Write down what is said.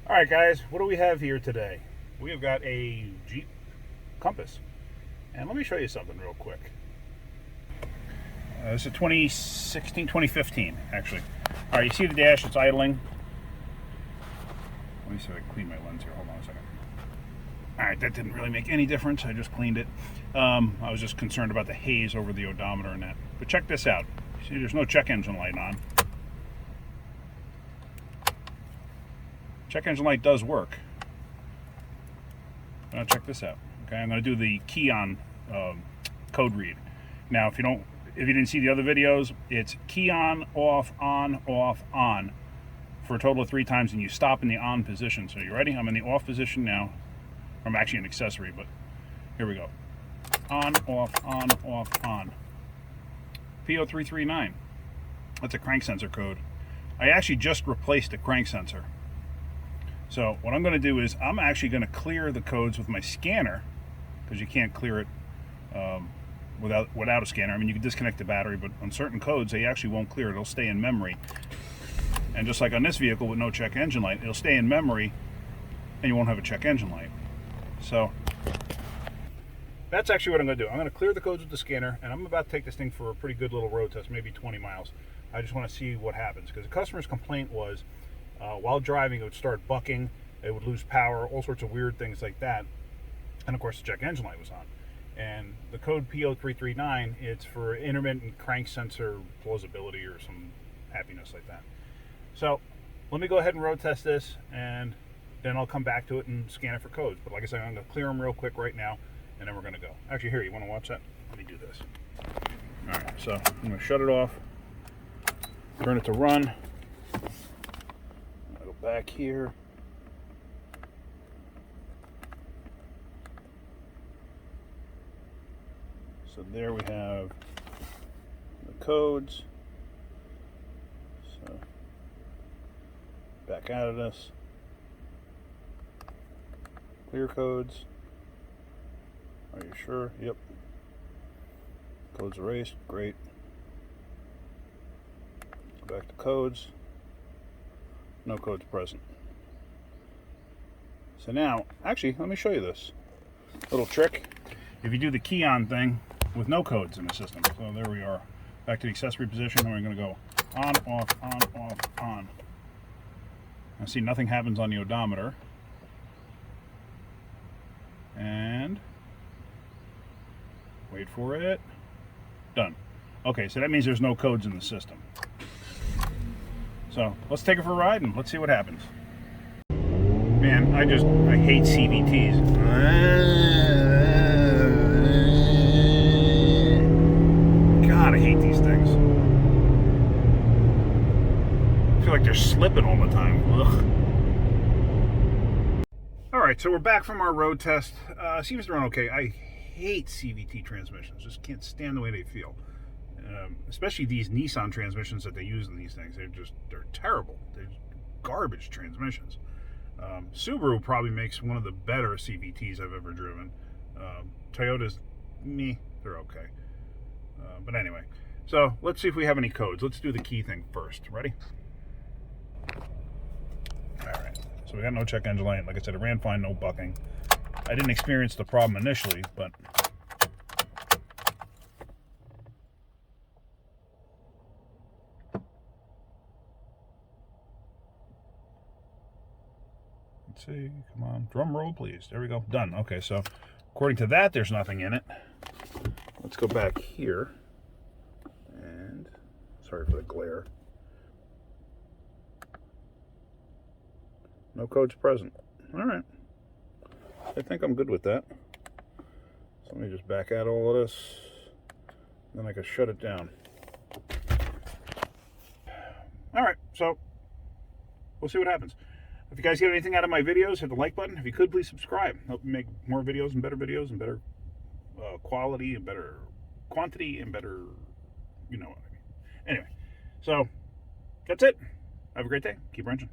All right, guys, what do we have here today? We have got a Jeep Compass. And let me show you something real quick. This is a 2016, 2015, actually. All right, you see the dash, it's idling. Let me see if I can clean my lens here. Hold on a second. All right, that didn't really make any difference. I just cleaned it. I was just concerned about the haze over the odometer and that. But check this out. See, there's no check engine light on. Check engine light does work. Now check this out. Okay, I'm going to do the key on code read. Now, if you didn't see the other videos, it's key on, off, on, for a total of 3 times, and you stop in the on position. So you ready? I'm in the off position now. I'm actually an accessory, but here we go. On, off, on. P0339. That's a crank sensor code. I actually just replaced a crank sensor. So what I'm going to do is I'm actually going to clear the codes with my scanner, because you can't clear it without a scanner. I mean, you can disconnect the battery, but on certain codes they actually won't clear it. It'll stay in memory. And just like on this vehicle with no check engine light, it'll stay in memory and you won't have a check engine light. So that's actually what I'm going to do. I'm going to clear the codes with the scanner, and I'm about to take this thing for a pretty good little road test, maybe 20 miles. I just want to see what happens, because the customer's complaint was while driving it would start bucking, it would lose power, all sorts of weird things like that. And of course the check engine light was on. And the code P0339, it's for intermittent crank sensor plausibility or some happiness like that. So let me go ahead and road test this, and then I'll come back to it and scan it for codes. But like I said, I'm going to clear them real quick right now, and then we're going to go. Actually, here, you want to watch that? Let me do this. All right, so I'm going to shut it off, turn it to run. I'll go back here. So there we have the codes. So back out of this. Clear codes. Are you sure? Yep. Codes erased. Great. Go back to codes. No codes present. So now, actually, let me show you this little trick. If you do the key on thing with no codes in the system. So there we are. Back to the accessory position, and we're going to go on, off, on. Now see, nothing happens on the odometer. And wait for it. Done. Okay, so that means there's no codes in the system. So let's take it for a ride and let's see what happens. Man, I hate CVTs. God, I hate these things. I feel like they're slipping all the time. Ugh. All right, so we're back from our road test. Seems to run okay. I hate CVT transmissions. Just can't stand the way they feel. Especially these Nissan transmissions that they use in these things. They're terrible. They're garbage transmissions. Subaru probably makes one of the better CVTs I've ever driven. Toyota's, they're okay. But anyway, so let's see if we have any codes. Let's do the key thing first. Ready? All right. So we got no check engine light. Like I said, it ran fine, no bucking. I didn't experience the problem initially, but let's see. Come on, drum roll, please. There we go. Done. Okay, so according to that, there's nothing in it. Let's go back here. And sorry for the glare. No codes present. All right. I think I'm good with that. So let me just back out all of this. Then I can shut it down. All right, so we'll see what happens. If you guys get anything out of my videos, hit the like button. If you could, please subscribe. Help me make more videos and better quality and better quantity and better, you know what I mean. Anyway, so that's it. Have a great day. Keep wrenching.